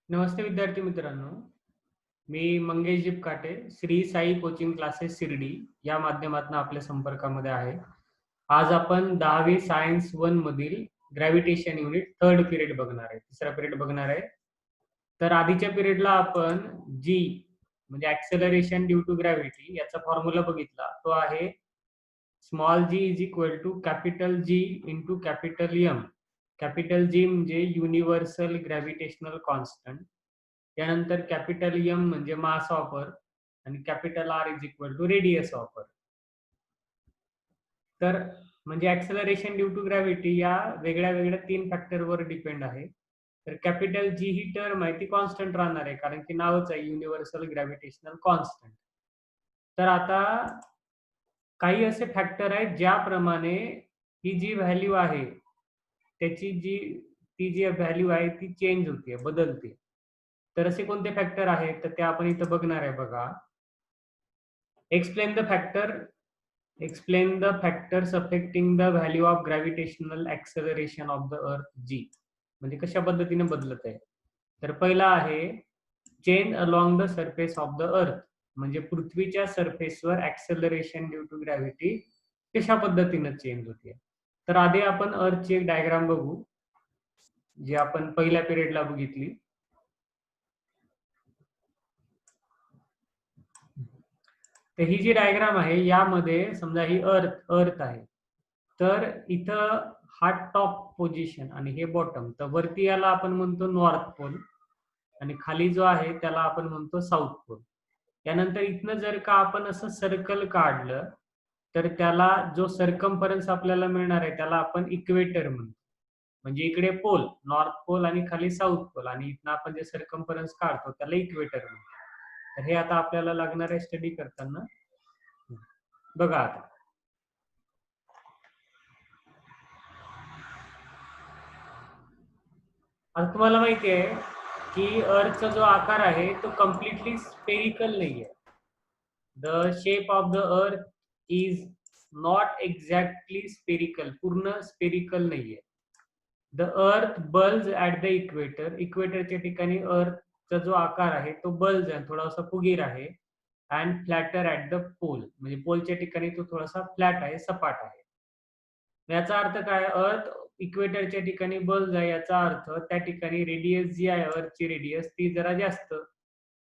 नमस्ते विद्यार्थी मित्रांनो, मी मंगेश काटे, श्री साई कोचिंग क्लासेस शिर्डी या माध्यमातून आपल्या संपर्कामध्ये आहे. आज आपण 10वी सायन्स 1 मधील ग्रॅव्हिटेशन युनिट थर्ड पिरियड बघणार आहे. तिसरा पिरियड बघणार आहे. तर आधीच्या पिरियडला आपण जी म्हणजे ॲक्सेलरेशन ड्यू टू ग्रॅव्हिटी याचा फॉर्म्युला बघितला. तो आहे small g is equal to capital G into capital M. Capital G म्हणजे युनिव्हर्सल ग्रॅव्हिटेशनल कॉन्स्टंट. त्यानंतर कॅपिटल एम म्हणजे मास ऑफ अर्थ आणि capital R is equal to radius of earth. तर म्हणजे ऍक्सेलरेशन ड्यू टू ग्रॅव्हिटी या वेगळ्या वेगळ्या 3 फॅक्टरवर डिपेंड आहे. तर कॅपिटल जी ही टर्म आहे ती कॉन्स्टंट राहणार आहे, कारण की नावच आहे युनिव्हर्सल ग्रॅव्हिटेशनल कॉन्स्टंट. तर आता काही असे फॅक्टर आहेत ज्याप्रमाणे ही जी व्हॅल्यू आहे त्याची जी व्हॅल्यू आहे ती चेंज होते, बदलते. तर असे कोणते फॅक्टर आहेत तर ते आपण इथं बघणार आहे बघा. Explain the factor explain the factors affecting the value of gravitational acceleration of the earth g. म्हणजे कशा पद्धतीने बदलत आहे. तर पहिला आहे change along the surface of the अर्थ. म्हणजे पृथ्वीच्या सरफेसवर ऍक्सेलरेशन ड्यू टू ग्रॅव्हिटी कशा पद्धतीने चेंज होते. तर आधी आपण अर्थची एक डायग्राम बघू, जी आपण पहिल्या पिरियडला बघितली. तर ही जी डायग्राम आहे यामध्ये समजा ही अर्थ आहे. तर इथं हा टॉप पोझिशन आणि हे बॉटम. तर वरती याला आपण म्हणतो नॉर्थ पोल आणि खाली जो आहे त्याला आपण म्हणतो साऊथ पोल. त्यानंतर इथनं जर का आपण असं सर्कल काढलं तर त्याला जो सर्कम्फरन्स आपल्याला मिळणार आहे त्याला आपण इक्वेटर म्हणतो. म्हणजे इकडे पोल नॉर्थ पोल आणि खाली साऊथ पोल आणि इथनं आपण जे सर्कम्फरन्स काढतो त्याला इक्वेटर म्हणतो. तर हे आता आपल्याला लागणार आहे स्टडी करताना. बघा आता आता तुम्हाला माहिती आहे की अर्थचा जो आकार आहे तो कम्प्लिटली स्पेरिकल नाही आहे. The shape of the earth is not exactly spherical, पूर्ण स्पेरिकल नाहीये. The earth bulge at the equator. इक्वेटरच्या ठिकाणी अर्थचा जो आकार आहे तो बल्ज आहे, थोडासा फुगीर आहे. And flatter at the pole, म्हणजे पोलच्या ठिकाणी तो थोडासा फ्लॅट आहे, सपाट आहे. याचा अर्थ काय, अर्थ इक्वेटरच्या ठिकाणी बल्ज आहे याचा अर्थ त्या ठिकाणी रेडियस जी आहे अर्थची रेडियस ती जरा जास्त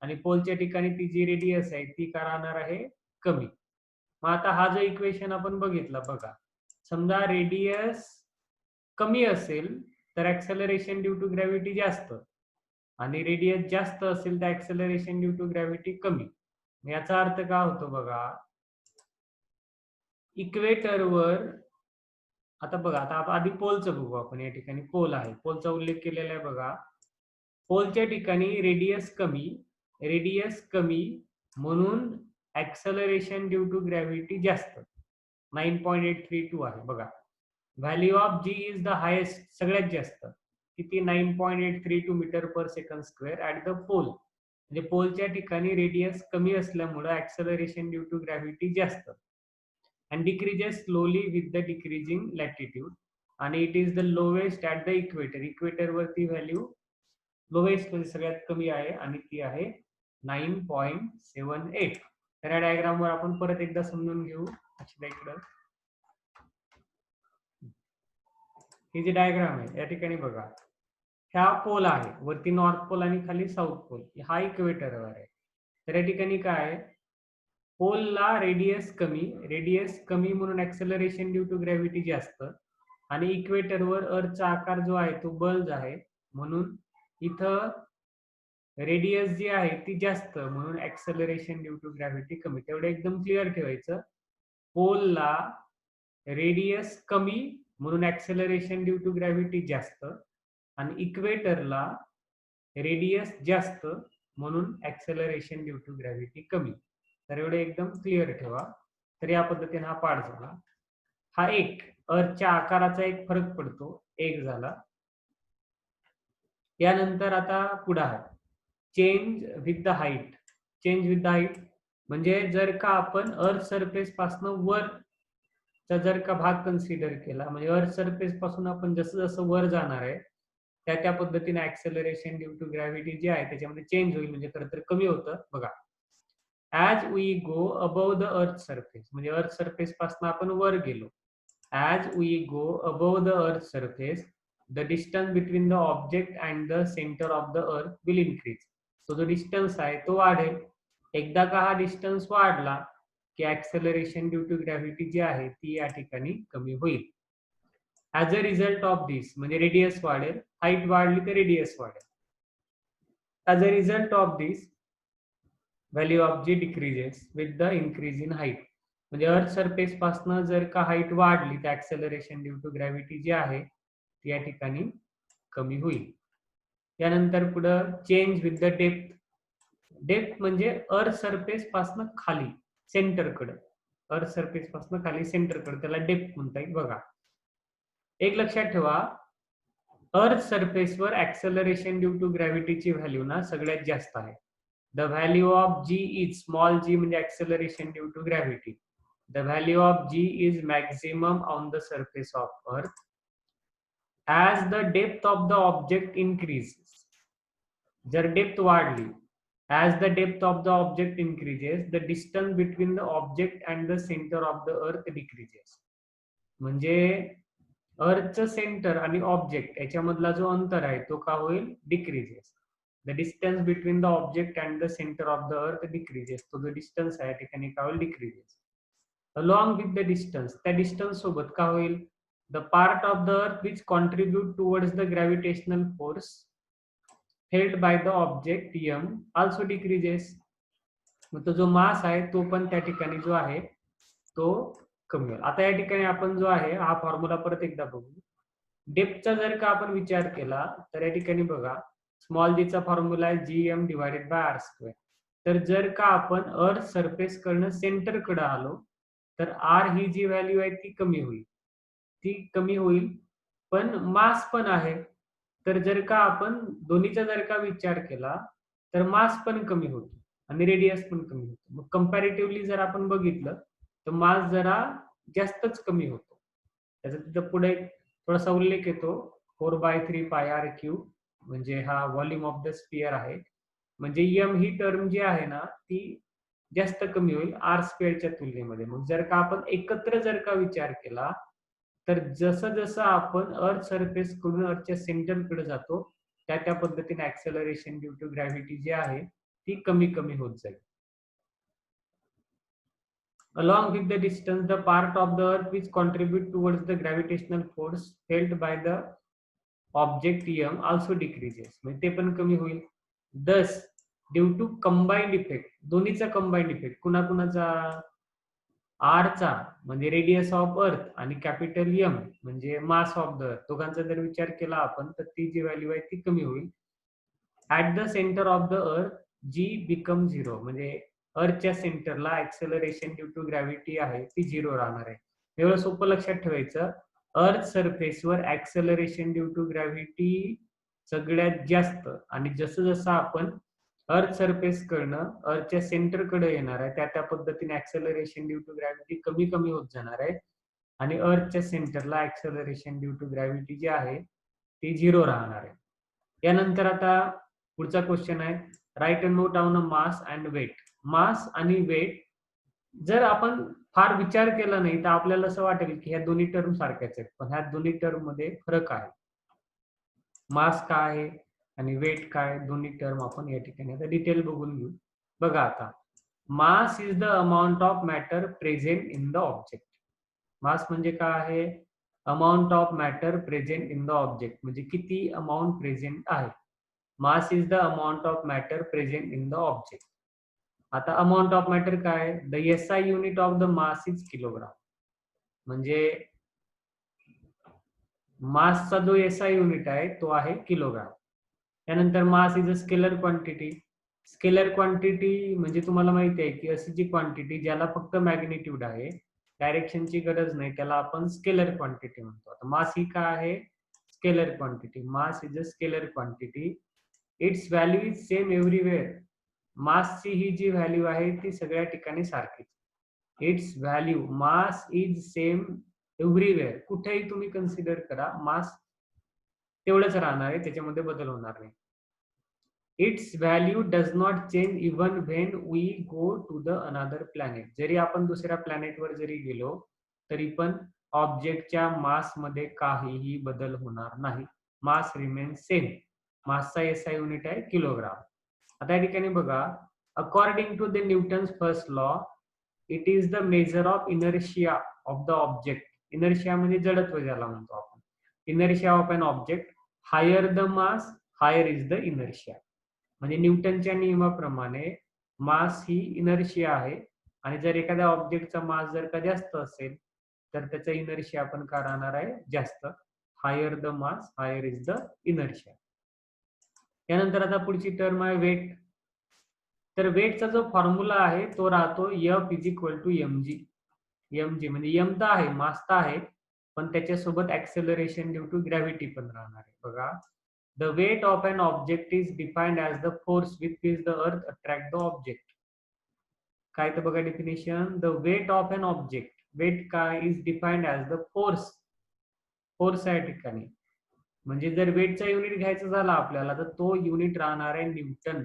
आणि पोलच्या ठिकाणी ती जी रेडियस आहे ती का राहणार आहे, कमी. मग आता हा जो इक्वेशन आपण बघितला बघा, समजा रेडियस कमी असेल तर ऍक्सेलरेशन ड्यू टू ग्रॅव्हिटी जास्त आणि रेडियस जास्त असेल तर ऍक्सेलरेशन ड्यू टू ग्रॅव्हिटी कमी. याचा अर्थ काय होतो बघा, इक्वेटरवर आता बघा, आता आधी पोलचं बघू आपण. या ठिकाणी पोल आहे, पोलचा उल्लेख केलेला आहे बघा. पोलच्या ठिकाणी रेडियस कमी म्हणून ऍक्सेलरेशन ड्यू टू ग्रॅव्हिटी जास्त 9.832 आहे बघा. Value of g is the highest, सगळ्यात जास्त किती, 9.832 metre per second square at the pole. म्हणजे पोलच्या ठिकाणी रेडियस कमी असल्यामुळे ऍक्सेलरेशन ड्यू टू ग्रॅव्हिटी जास्त and decreases slowly with the decreasing latitude आणि it is the lowest at the equator. Equator वरती व्हॅल्यू लोवेस्ट म्हणजे सगळ्यात कमी आहे आणि ती आहे 9.78. तर या डायग्राम वर आपण परत एकदा समजून घेऊ. इकडं ही जी डायग्राम आहे या ठिकाणी बघा, ह्या पोल आहे, वरती नॉर्थ पोल आणि खाली साऊथ पोल. हा इक्वेटरवर आहे. तर या ठिकाणी काय, पोलला रेडियस कमी म्हणून ऍक्सेलरेशन ड्यू टू ग्रॅव्हिटी जास्त आणि इक्वेटरवर अर्थचा आकार जो आहे तो बल्ज आहे म्हणून इथं रेडियस जी आहे ती जास्त म्हणून ऍक्सेलरेशन ड्यू टू ग्रॅव्हिटी कमी. तेवढं एकदम क्लिअर ठेवायचं. पोलला रेडियस कमी म्हणून ऍक्सेलरेशन ड्यू टू ग्रॅव्हिटी जास्त आणि इक्वेटरला रेडियस जास्त म्हणून ऍक्सेलरेशन ड्यू टू ग्रॅव्हिटी कमी. तर एवढे एकदम क्लिअर ठेवा. तर या पद्धतीने हा पाठ झाला. हा एक अर्थच्या आकाराचा एक फरक पडतो, एक झाला. यानंतर आता पुढे आहे change with the height. Change with the height म्हणजे जर का आपण अर्थ सरफेस पासून वरचा जर का भाग कन्सिडर केला, म्हणजे अर्थ सरफेस पासून आपण जसं जसं वर जाणार आहे त्या पद्धतीने ऍक्सेलरेशन ड्यू टू ग्रॅव्हिटी जे आहे त्याच्यामध्ये चेंज होईल, म्हणजे खरं तर कमी होतं बघा. As we go above the earth surface, म्हणजे अर्थ सरफेस पासून आपण वर गेलो. As we go above the earth surface the distance between the object and the centre of the earth will increase. तो जो डिस्टन्स आहे तो वाढेल. एकदा का हा डिस्टन्स वाढला की acceleration due to gravity g आहे ती या ठिकाणी कमी होईल. As a result of this, म्हणजे रेडियस वाढेल, हाईट वाढली तर रेडियस वाढेल. As a result of this value of g decreases with the increase in height. म्हणजे अर्थ सरफेस पासून जर का हाईट वाढली तर acceleration due to gravity g आहे ती या ठिकाणी कमी होईल. त्यानंतर पुढं change with the depth. Depth म्हणजे अर्थ सरफेस पासून खाली सेंटरकडे, अर्थ सरफेस पासून खाली सेंटरकडे, त्याला डेप्थ म्हणता येईल बघा. एक लक्षात ठेवा, अर्थ सरफेसवर ऍक्सेलरेशन ड्यू टू ग्रॅव्हिटीची व्हॅल्यू ना सगळ्यात जास्त आहे. The value of g is small g, म्हणजे acceleration due to gravity. The value of g is maximum on the surface of earth as the depth of the object increases. जर depth वाढली, as the depth of the object increases the distance between the object and the center of the earth decreases. म्हणजे अर्थचं centre आणि object याच्यामधला जो अंतर आहे तो का होईल, decreases. The distance between the object and the centre of the अर्थ decreases. तो जो डिस्टन्स आहे ठिकाणी का होईल, decreases. Along with the distance, त्या डिस्टन्स सोबत का होईल, द पार्ट ऑफ द अर्थ which contribute towards the gravitational force held by the object m also decreases. मग तो जो मास आहे तो पण त्या ठिकाणी जो आहे तो कमी होईल. आता या ठिकाणी आपण जो आहे हा फॉर्म्युला परत एकदा बघू. डेप्थचा जर का आपण विचार केला तर या ठिकाणी बघा, स्मॉल जी चा फॉर्म्युला आहे gm divided by R square. तर जर का आपण अर्थ सरफेस कडनं सेंटर कडे आलो तर आर ही जी व्हॅल्यू आहे ती कमी होईल, ती कमी होईल, पण मास पण आहे. तर जर का आपण दोन्हीचा जर का विचार केला तर मास पण कमी होतो आणि रेडियस पण कमी होतो. मग कंपॅरेटिव्हली जर आपण बघितलं तर मास जरा जास्तच कमी होतो. त्याचा तिथं पुढे थोडासा उल्लेख येतो 4/3 पाय आर क्यूब, म्हणजे हा व्हॉल्यूम ऑफ द स्पियर आहे. म्हणजे एम ही टर्म जी आहे ना ती जास्त कमी होईल आर स्क्वेअरच्या तुलनेमध्ये. मग जर का आपण एकत्र जर का विचार केला तर जसं जसं आपण अर्थ सरफेस कडून अर्थच्या सेंटर कडे जातो त्या पद्धतीने acceleration due to gravity g आहे ती कमी कमी होत जाईल. Along with the distance, the part of the earth which contribute towards the gravitational force felt by the object m also decreases. म्हणजे ते पण कमी होईल. Thus, due to combined effect, दोन्हीचा combined effect, कुणाकुणाचा, आर चा म्हणजे रेडियस ऑफ अर्थ आणि capital M म्हणजे मास ऑफ द अर्थ, दोघांचा जर विचार केला आपण तर ती जी व्हॅल्यू आहे ती कमी होईल. At the centre of the earth g become zero, म्हणजे अर्थच्या सेंटरला ऍक्सेलरेशन ड्यू टू ग्रॅव्हिटी आहे ती झिरो राहणार आहे. एवढं सोपं लक्षात ठेवायचं, अर्थ सरफेसवर ऍक्सेलरेशन ड्यू टू ग्रॅव्हिटी सगळ्यात जास्त, आणि जसं जसं आपण अर्थ सरफेस कडनं अर्थच्या सेंटर कडे येणार आहे त्या पद्धतीने ऍक्सेलरेशन ड्यू टू ग्रॅव्हिटी कमी कमी होत जाणार आहे आणि अर्थच्या सेंटरला acceleration due to gravity g आहे ती झिरो राहणार आहे. यानंतर आता पुढचा क्वेश्चन आहे, write a note on a mass and weight. Mass आणि वेट जर आपण फार विचार केला नाही तर आपल्याला असं वाटेल की ह्या दोन्ही टर्म सारख्याच आहेत, पण ह्या दोन्ही टर्म मध्ये फरक आहे. मास काय आहे आणि वेट काय, दोन्ही टर्म आपण या ठिकाणी आता डिटेल बघून घेऊ. बघा आता, mass is the amount of matter present in the object. Mass म्हणजे काय आहे, amount of matter present in the object, म्हणजे किती अमाऊंट प्रेझेंट आहे. Mass is the amount of matter present in the object. आता अमाऊंट ऑफ मॅटर काय, the SI unit of the mass is kilogram. म्हणजे मासचा जो एसआय युनिट आहे तो आहे किलोग्राम. त्यानंतर मास is a scalar quantity. Scalar quantity म्हणजे तुम्हाला माहिती आहे की अशी जी क्वांटिटी ज्याला फक्त मॅग्निट्यूड आहे, डायरेक्शनची गरज नाही, त्याला आपण स्केलर क्वांटिटी म्हणतो. आता मास ही काय आहे, scalar quantity. Mass is a scalar quantity. Its value is same everywhere. मासची ही जी व्हॅल्यू आहे ती सगळ्या ठिकाणी सारखीच. Its value, mass is same everywhere. कुठेही तुम्ही कन्सिडर करा, मास तेवढंच राहणार आहे, त्याच्यामध्ये बदल होणार नाही. Its value does not change even when we go to the another planet. जरी आपण दुसऱ्या प्लॅनेटवर जरी गेलो तरी पण ऑब्जेक्टच्या मास मध्ये काहीही बदल होणार नाही. Mass remain same. मासचा एसआय युनिट आहे किलोग्राम. आता या ठिकाणी बघा, according to the Newton's first law, it is the measure of inertia of the object. Inertia म्हणजे जडत्व ज्याला म्हणतो आपण. Inertia of an object, higher the mass higher is the inertia. म्हणजे न्यूटनच्या नियमाप्रमाणे मास ही इनर्शिया आहे, आणि जर एखाद्या ऑब्जेक्टचा मास जर का जास्त असेल तर त्याचा इनर्शिया पण का राहणार आहे जास्त. Higher the mass higher is the inertia. त्यानंतर आता पुढची टर्म आहे वेट. तर वेटचा जो फॉर्म्युला आहे तो राहतो F is equal to mg. mg म्हणजे m तर आहे, मास तर आहे, पण त्याच्यासोबत ऍक्सेलरेशन ड्यू टू ग्रॅव्हिटी पण राहणार आहे. बघा, the weight of an object is defined as the force with which the earth attract the object. काय तर बघा definition, the weight of an object, weight काय is defined as the force. Force या ठिकाणी म्हणजे जर वेटचा युनिट घ्यायचा झाला आपल्याला तर तो युनिट राहणार आहे न्यूटन,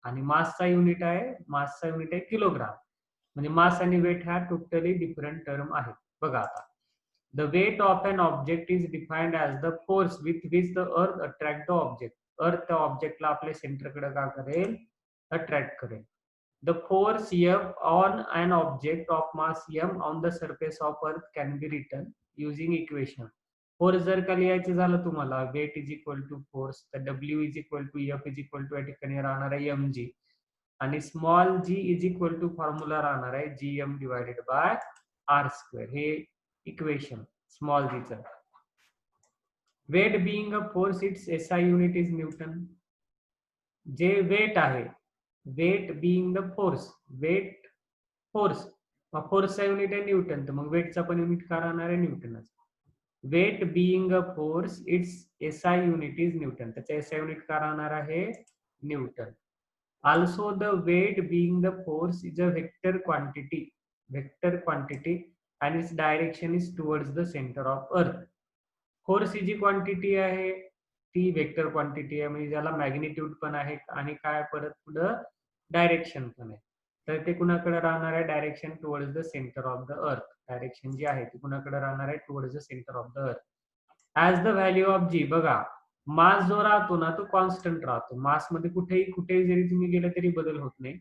आणि मासचा युनिट आहे किलोग्राम. म्हणजे मास आणि वेट हा टोटली डिफरंट टर्म आहे. बघा आता, the weight of an object is defined as the force with which the earth attract the object. Earth त्या ऑब्जेक्टला आपल्या सेंटरकडे का करेल, अट्रॅक्ट करेल. The force F on an object of mass m on the surface of earth can be written using equation. Force जर का लिहायचं झालं तुम्हाला, weight is equal to force, तर W is equal to F is equal to या ठिकाणी राहणार आहे mg, आणि small g is equal to formula राहणार आहे gm divided by R square. हे इक्वेशन स्मॉल जी चं. Weight being a force, its SI unit is newton. जे वेट आहे, weight being the force, weight force, फोर्सचा unit आहे newton, तर मग वेटचा पण युनिट का राहणार आहे न्यूटनच. Weight being a force, its SI unit is newton, त्याचा एसआय युनिट का राहणार आहे Newton. Also the weight being the force is a vector quantity and its direction is towards the center of earth. Force ही जी quantity आहे ती vector quantity आहे, म्हणजे ज्याला मॅग्निट्यूड पण आहे आणि काय परत पुढं डायरेक्शन पण आहे. तर ते कुणाकडे राहणार आहे, direction towards the centre of the earth. Direction जी आहे ती कुणाकडे राहणार आहे, towards the centre of the earth. As the value of g, बघा मास जो राहतो ना तो कॉन्स्टंट राहतो. मास मध्ये कुठेही जरी तुम्ही गेलं तरी बदल होत नाही.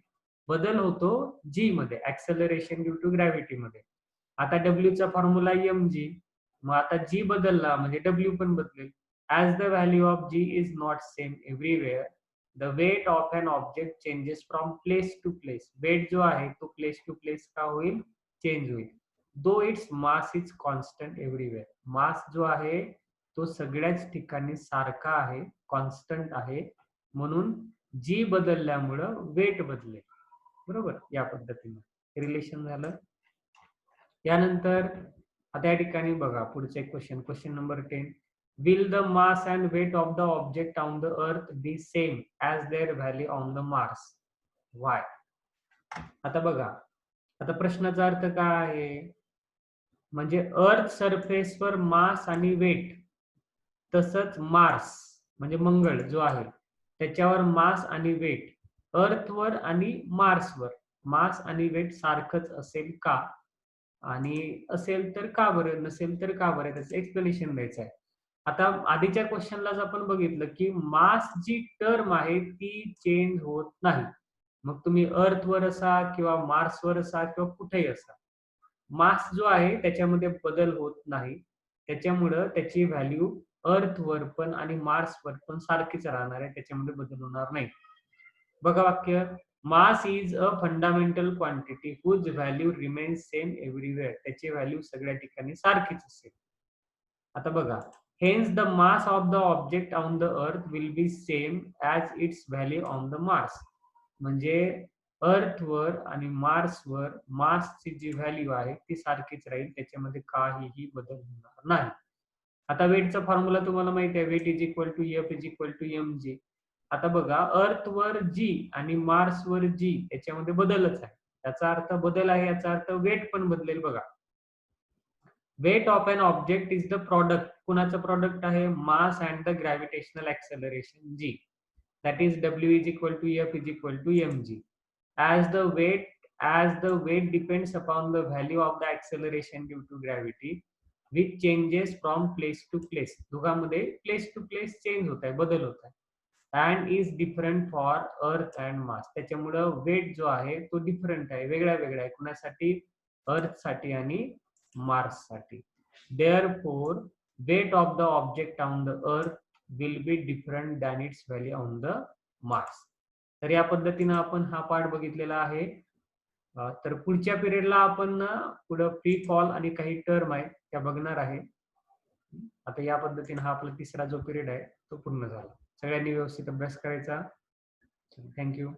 बदल होतो जी मध्ये, ऍक्सेलरेशन ड्यू टू ग्रॅव्हिटी मध्ये. आता डब्ल्यू चा फॉर्म्युला mg, मग आता जी बदलला म्हणजे डब्ल्यू पण बदलेल. As the value of g is not same everywhere, the weight of an object changes from place to place. Weight जो आहे तो प्लेस टू प्लेस का होईल, चेंज होईल. Though its mass is constant everywhere. Mass जो आहे तो सगळ्याच ठिकाणी सारखा आहे, कॉन्स्टंट आहे, म्हणून जी बदलल्यामुळं वेट बदलेल. बरोबर, या पद्धतीने रिलेशन झालं. यानंतर आता या ठिकाणी बघा पुढचे question, question number 10. Will the mass and weight of the object on the earth be same as their value on the Mars? Why? आता बघा, आता प्रश्नाचा अर्थ काय आहे, म्हणजे अर्थ सरफेसवर मास आणि वेट, तसंच मार्स म्हणजे मंगळ जो आहे त्याच्यावर मास आणि वेट, अर्थवर आणि मार्सवर मास आणि वेट सारखंच असेल का, आणि असेल तर का बरं, नसेल तर का बरं, त्याचं एक्सप्लेनेशन द्यायचं आहे. आता आधीच्या क्वेश्चनलाच आपण बघितलं की मास जी टर्म आहे ती चेंज होत नाही. मग तुम्ही अर्थवर असा किंवा मार्सवर असा किंवा कुठेही असा, मास जो आहे त्याच्यामध्ये बदल होत नाही. त्याच्यामुळं त्याची व्हॅल्यू अर्थवर पण आणि मार्सवर पण सारखीच राहणार आहे, त्याच्यामध्ये बदल होणार नाही. बघा वाक्य, mass is a fundamental quantity whose value remains same everywhere. त्याची व्हॅल्यू सगळ्या ठिकाणी सारखीच असेल. आता बघा, hence the mass of the object on the earth will be same as its value on the Mars. म्हणजे अर्थवर आणि मार्सवर मासची जी व्हॅल्यू आहे ती सारखीच राहील, त्याच्यामध्ये काहीही बदल होणार नाही. आता वेटचा फॉर्म्युला तुम्हाला माहिती आहे, weight is equal to F is equal to mg. आता बघा, अर्थवर जी आणि मार्सवर जी याच्यामध्ये बदलच आहे, त्याचा अर्थ बदल आहे, याचा अर्थ वेट पण बदलेल. बघा, weight of an object is the product, कुणाचं प्रॉडक्ट आहे, mass and the gravitational acceleration g, that is w is equal to f is equal to mg. As the weight depends upon the value of the acceleration due to gravity which changes from place to place, दोघांमध्ये place to place change होत आहे, बदल होत आहे, and is different for earth and mass, त्याच्यामुळं weight जो आहे तो डिफरंट आहे, वेगळा वेगळा आहे, कुणासाठी, अर्थ साठी आणि मार्स साठी. Therefore weight of the object on the earth will be different than its value on the Mars. तर या पद्धतीनं आपण हा पाठ बघितलेला आहे. तर पुढच्या पिरियडला आपण ना पुढं फ्री फॉल आणि काही टर्म आहे त्या बघणार आहे. आता या पद्धतीने हा आपला तिसरा जो पिरियड आहे तो पूर्ण झाला. सगळ्यांनी व्यवस्थित अभ्यास करायचा. थँक्यू.